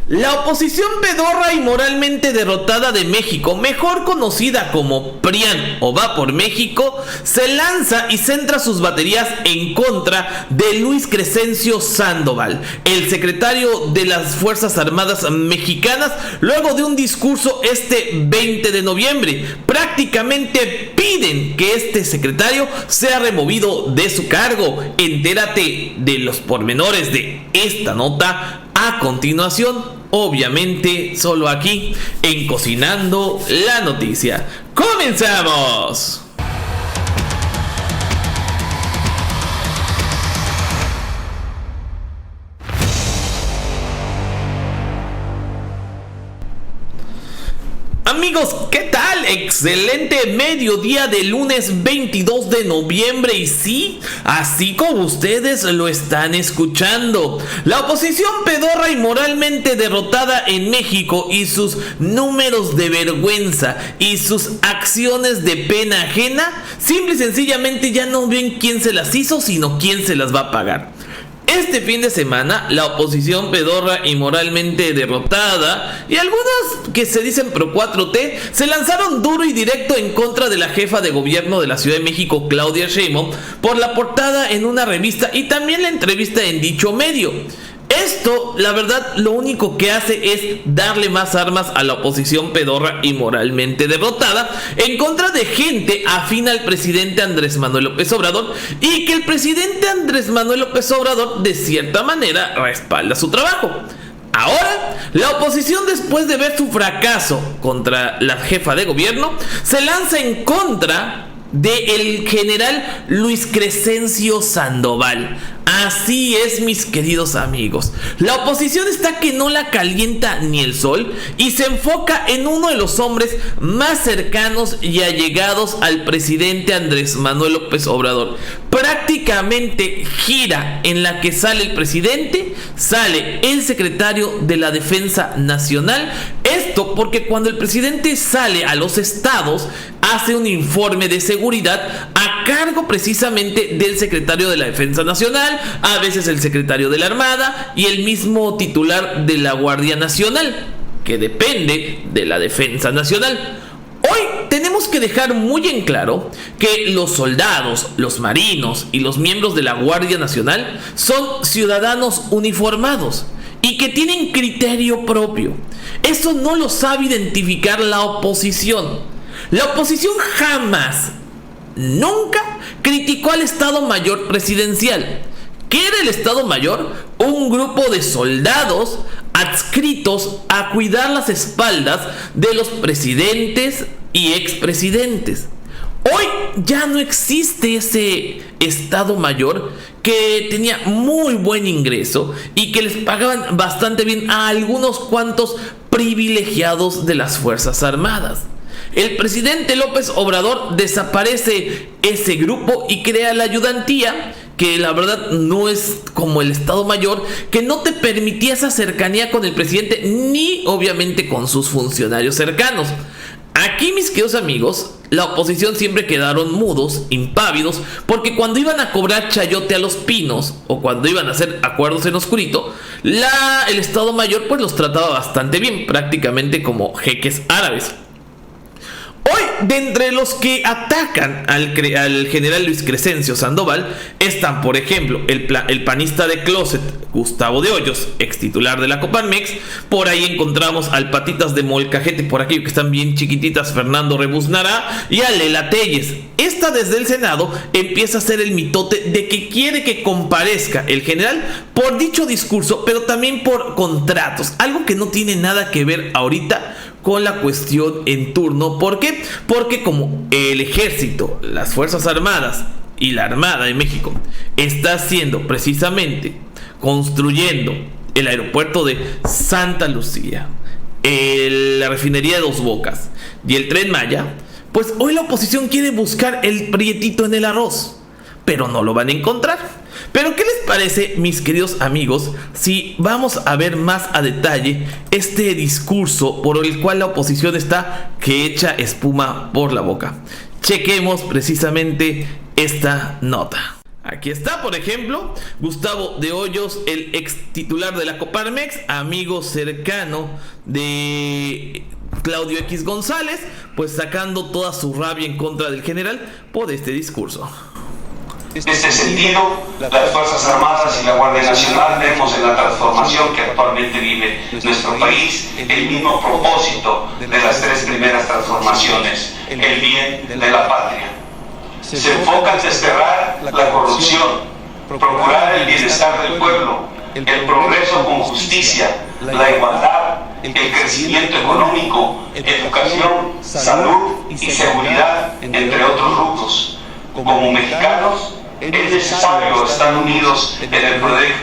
La oposición pedorra y moralmente derrotada de México, mejor conocida como PRIAN o Va por México, se lanza y centra sus baterías en contra de Luis Crescencio Sandoval, el secretario de las Fuerzas Armadas Mexicanas, luego de un discurso este 20 de noviembre. Prácticamente piden que este secretario sea removido de su cargo. Entérate de los pormenores de esta nota a continuación, obviamente solo aquí en Cocinando la Noticia. ¡Comenzamos! Amigos, ¿qué tal? Excelente mediodía de lunes 22 de noviembre y sí, así como ustedes lo están escuchando, la oposición pedorra y moralmente derrotada en México y sus números de vergüenza y sus acciones de pena ajena, simple y sencillamente ya no ven quién se las hizo, sino quién se las va a pagar. Este fin de semana, la oposición pedorra y moralmente derrotada y algunos que se dicen pro 4T se lanzaron duro y directo en contra de la jefa de gobierno de la Ciudad de México, Claudia Sheinbaum, por la portada en una revista y también la entrevista en dicho medio. Esto, la verdad, lo único que hace es darle más armas a la oposición pedorra y moralmente derrotada en contra de gente afín al presidente Andrés Manuel López Obrador y que el presidente Andrés Manuel López Obrador de cierta manera respalda su trabajo. Ahora, la oposición, después de ver su fracaso contra la jefa de gobierno, se lanza en contra del general Luis Crescencio Sandoval. Así es, mis queridos amigos. La oposición está que no la calienta ni el sol y se enfoca en uno de los hombres más cercanos y allegados al presidente Andrés Manuel López Obrador. Prácticamente gira en la que sale el presidente, sale el secretario de la Defensa Nacional. Esto porque cuando el presidente sale a los estados, hace un informe de seguridad a cargo precisamente del secretario de la Defensa Nacional, a veces el secretario de la Armada y el mismo titular de la Guardia Nacional, que depende de la Defensa Nacional. Hoy tenemos que dejar muy en claro que los soldados, los marinos y los miembros de la Guardia Nacional son ciudadanos uniformados y que tienen criterio propio. Eso no lo sabe identificar la oposición. La oposición jamás, nunca criticó al Estado Mayor Presidencial. ¿Qué era el Estado Mayor? Un grupo de soldados adscritos a cuidar las espaldas de los presidentes y expresidentes. Hoy ya no existe ese Estado Mayor que tenía muy buen ingreso y que les pagaban bastante bien a algunos cuantos privilegiados de las Fuerzas Armadas. El presidente López Obrador desaparece ese grupo y crea la ayudantía, que la verdad no es como el Estado Mayor, que no te permitía esa cercanía con el presidente ni obviamente con sus funcionarios cercanos. Aquí, mis queridos amigos, la oposición siempre quedaron mudos, impávidos, porque cuando iban a cobrar chayote a los pinos o cuando iban a hacer acuerdos en oscurito, el Estado Mayor pues los trataba bastante bien, prácticamente como jeques árabes. Hoy, de entre los que atacan al general Luis Crescencio Sandoval, están, por ejemplo, el panista de closet Gustavo de Hoyos, ex titular de la Coparmex. Por ahí encontramos al patitas de molcajete, por aquí que están bien chiquititas, Fernando Rebuznará, y a Lela Telles. Esta, desde el Senado, empieza a hacer el mitote de que quiere que comparezca el general por dicho discurso, pero también por contratos, algo que no tiene nada que ver ahorita con la cuestión en turno. ¿Por qué? Porque como el ejército, las Fuerzas Armadas y la Armada de México está haciendo precisamente, construyendo el aeropuerto de Santa Lucía, la refinería de Dos Bocas y el Tren Maya, pues hoy la oposición quiere buscar el prietito en el arroz, pero no lo van a encontrar. Pero ¿qué les parece, mis queridos amigos, si vamos a ver más a detalle este discurso por el cual la oposición está que echa espuma por la boca? Chequemos precisamente esta nota. Aquí está, por ejemplo, Gustavo de Hoyos, el ex titular de la Coparmex, amigo cercano de Claudio X González, pues sacando toda su rabia en contra del general por este discurso. En este sentido, las Fuerzas Armadas y la Guardia Nacional vemos en la transformación que actualmente vive nuestro país el mismo propósito de las tres primeras transformaciones, el bien de la patria. Se enfoca en desterrar la corrupción, procurar el bienestar del pueblo, el progreso con justicia, la igualdad, el crecimiento económico, educación, salud y seguridad, entre otros rubros. Como mexicanos, es necesario estar unidos en el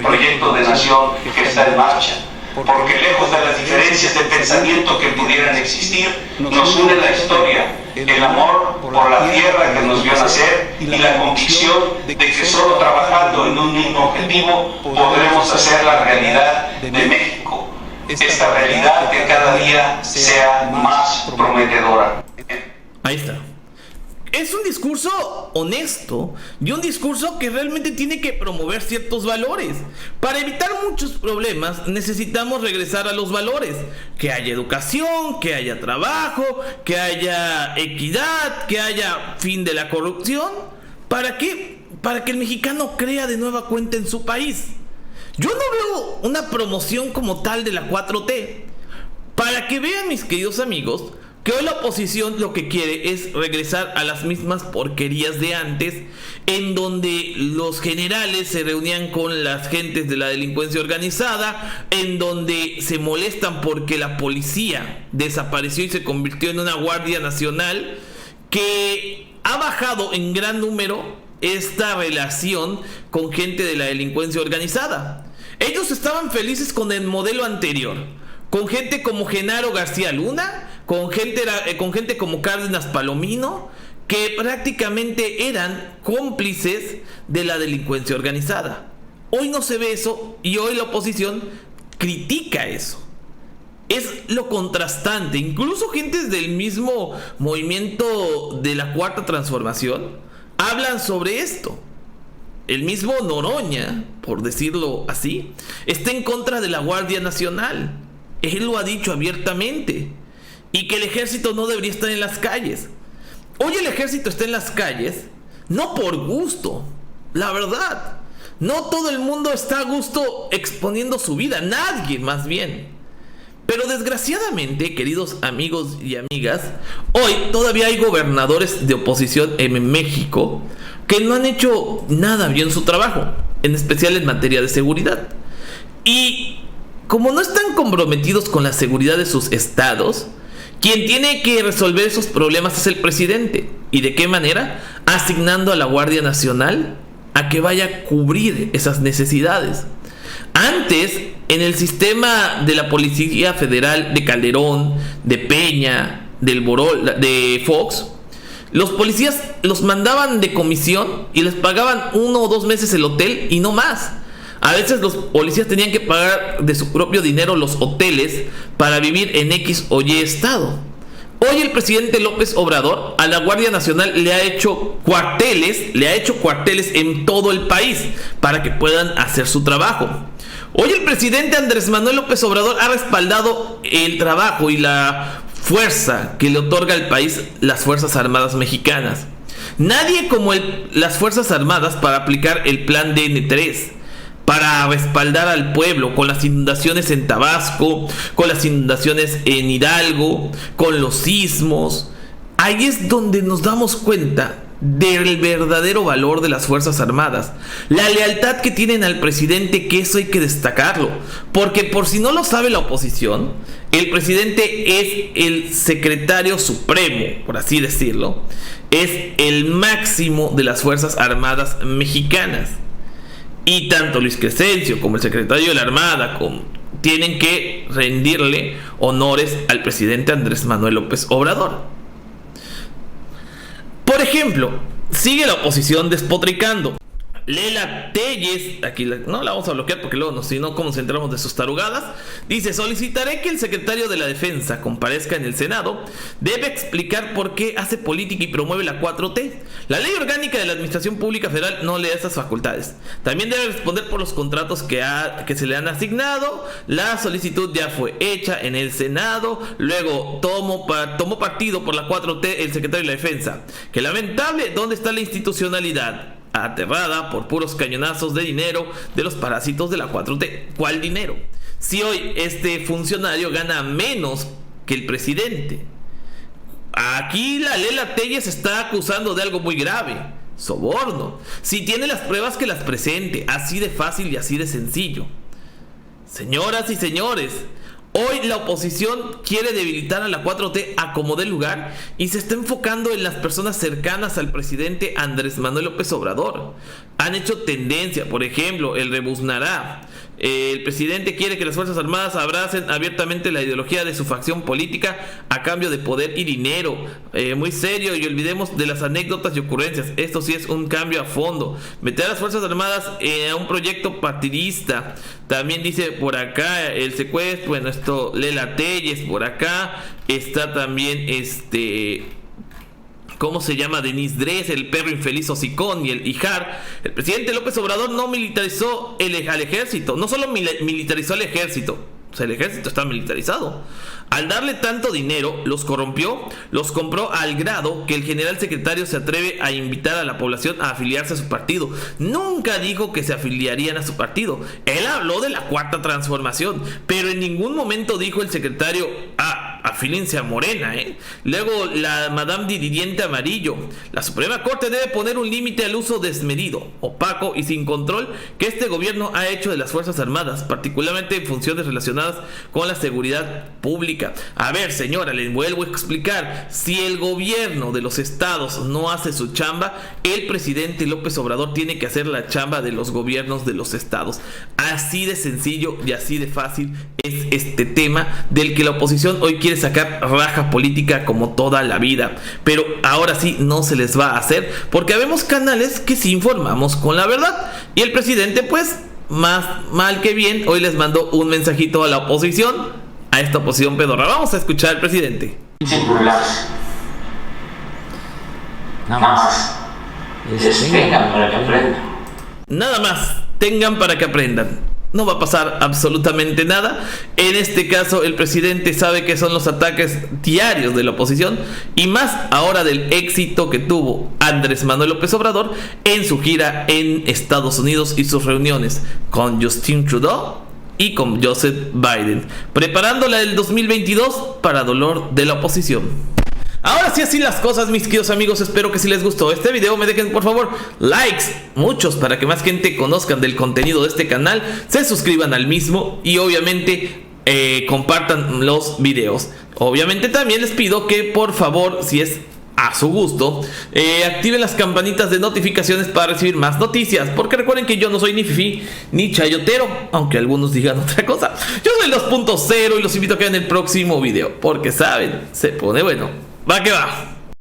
proyecto de nación que está en marcha, porque lejos de las diferencias de pensamiento que pudieran existir, nos une la historia, el amor por la tierra que nos vio nacer y la convicción de que solo trabajando en un mismo objetivo podremos hacer la realidad de México, esta realidad que cada día sea más prometedora. Ahí está. Es un discurso honesto y un discurso que realmente tiene que promover ciertos valores. Para evitar muchos problemas necesitamos regresar a los valores. Que haya educación, que haya trabajo, que haya equidad, que haya fin de la corrupción. ¿Para qué? Para que el mexicano crea de nueva cuenta en su país. Yo no veo una promoción como tal de la 4T. Para que vean, mis queridos amigos, que hoy la oposición lo que quiere es regresar a las mismas porquerías de antes, en donde los generales se reunían con las gentes de la delincuencia organizada, en donde se molestan porque la policía desapareció y se convirtió en una Guardia Nacional, que ha bajado en gran número esta relación con gente de la delincuencia organizada. Ellos estaban felices con el modelo anterior, con gente como Genaro García Luna, con gente como Cárdenas Palomino, que prácticamente eran cómplices de la delincuencia organizada. Hoy no se ve eso y hoy la oposición critica eso. Es lo contrastante. Incluso gentes del mismo movimiento de la Cuarta Transformación hablan sobre esto. El mismo Noroña, por decirlo así, está en contra de la Guardia Nacional. Él lo ha dicho abiertamente. Y que el ejército no debería estar en las calles. Hoy el ejército está en las calles no por gusto, la verdad. No todo el mundo está a gusto exponiendo su vida, nadie más bien. Pero desgraciadamente, queridos amigos y amigas, hoy todavía hay gobernadores de oposición en México que no han hecho nada bien su trabajo, en especial en materia de seguridad. Y como no están comprometidos con la seguridad de sus estados, quien tiene que resolver esos problemas es el presidente. ¿Y de qué manera? Asignando a la Guardia Nacional a que vaya a cubrir esas necesidades. Antes, en el sistema de la Policía Federal de Calderón, de Peña, de Fox, los policías los mandaban de comisión y les pagaban 1 o 2 meses el hotel y no más. A veces los policías tenían que pagar de su propio dinero los hoteles para vivir en X o Y estado. Hoy el presidente López Obrador a la Guardia Nacional le ha hecho cuarteles en todo el país para que puedan hacer su trabajo. Hoy el presidente Andrés Manuel López Obrador ha respaldado el trabajo y la fuerza que le otorga al país las Fuerzas Armadas mexicanas. Nadie como las Fuerzas Armadas para aplicar el plan DN3, para respaldar al pueblo con las inundaciones en Tabasco, con las inundaciones en Hidalgo, con los sismos. Ahí es donde nos damos cuenta del verdadero valor de las Fuerzas Armadas, la lealtad que tienen al presidente, que eso hay que destacarlo, porque por si no lo sabe la oposición, el presidente es el secretario supremo, por así decirlo, es el máximo de las Fuerzas Armadas mexicanas. Y tanto Luis Crescencio como el secretario de la Armada tienen que rendirle honores al presidente Andrés Manuel López Obrador. Por ejemplo, sigue la oposición despotricando. Lela Telles, aquí no la vamos a bloquear porque luego si no, ¿cómo nos enteramos de sus tarugadas? Dice: solicitaré que el secretario de la Defensa comparezca en el Senado. Debe explicar por qué hace política y promueve la 4T. La ley orgánica de la Administración Pública Federal no le da esas facultades. También debe responder por los contratos que se le han asignado. La solicitud ya fue hecha en el Senado. Luego tomó partido por la 4T el secretario de la Defensa. Que lamentable, ¿dónde está la institucionalidad? Aterrada por puros cañonazos de dinero de los parásitos de la 4T. ¿Cuál dinero? Si hoy este funcionario gana menos que el presidente. Aquí la Lela Telles está acusando de algo muy grave: soborno. Si tiene las pruebas, que las presente. Así de fácil y así de sencillo. Señoras y señores, hoy la oposición quiere debilitar a la 4T a como dé lugar y se está enfocando en las personas cercanas al presidente Andrés Manuel López Obrador. Han hecho tendencia, por ejemplo, el rebuznará. El presidente quiere que las Fuerzas Armadas abracen abiertamente la ideología de su facción política a cambio de poder y dinero. Muy serio, y olvidemos de las anécdotas y ocurrencias. Esto sí es un cambio a fondo. Meter a las Fuerzas Armadas a un proyecto partidista. También dice por acá el secuestro. Bueno, esto Lela Telles. Por acá está también ¿cómo se llama? Denise Dres, el perro infeliz hocicón y el Ijar. El presidente López Obrador no militarizó al ejército. No solo militarizó al ejército. O sea, el ejército está militarizado. Al darle tanto dinero, los corrompió, los compró al grado que el general secretario se atreve a invitar a la población a afiliarse a su partido. Nunca dijo que se afiliarían a su partido. Él habló de la cuarta transformación, pero en ningún momento dijo el secretario: afílense a Morena, Luego la Madame Didiente Amarillo: la Suprema Corte debe poner un límite al uso desmedido, opaco y sin control que este gobierno ha hecho de las Fuerzas Armadas, particularmente en funciones relacionadas con la seguridad pública. A ver, señora, les vuelvo a explicar: si el gobierno de los estados no hace su chamba, el presidente López Obrador tiene que hacer la chamba de los gobiernos de los estados. Así de sencillo y así de fácil es este tema del que la oposición hoy quiere sacar raja política como toda la vida. Pero ahora sí no se les va a hacer, porque habemos canales que sí informamos con la verdad. Y el presidente, pues, más mal que bien, hoy les mandó un mensajito a la oposición, a esta oposición pedorra. Vamos a escuchar al presidente. Sin burlarse. Nada más. Tengan para que aprendan. Nada más, tengan para que aprendan. No va a pasar absolutamente nada. En este caso, el presidente sabe que son los ataques diarios de la oposición, y más ahora del éxito que tuvo Andrés Manuel López Obrador en su gira en Estados Unidos y sus reuniones con Justin Trudeau y con Joseph Biden, preparándola del 2022 para dolor de la oposición. Ahora sí, así las cosas, mis queridos amigos. Espero que si les gustó este video me dejen por favor likes, muchos, para que más gente conozcan del contenido de este canal, se suscriban al mismo y obviamente compartan los videos. Obviamente también les pido que por favor, si es a su gusto, activen las campanitas de notificaciones para recibir más noticias, porque recuerden que yo no soy ni fifí ni chayotero, aunque algunos digan otra cosa. Yo soy el 2.0 y los invito a que vean el próximo video, porque saben, se pone bueno. Va que va.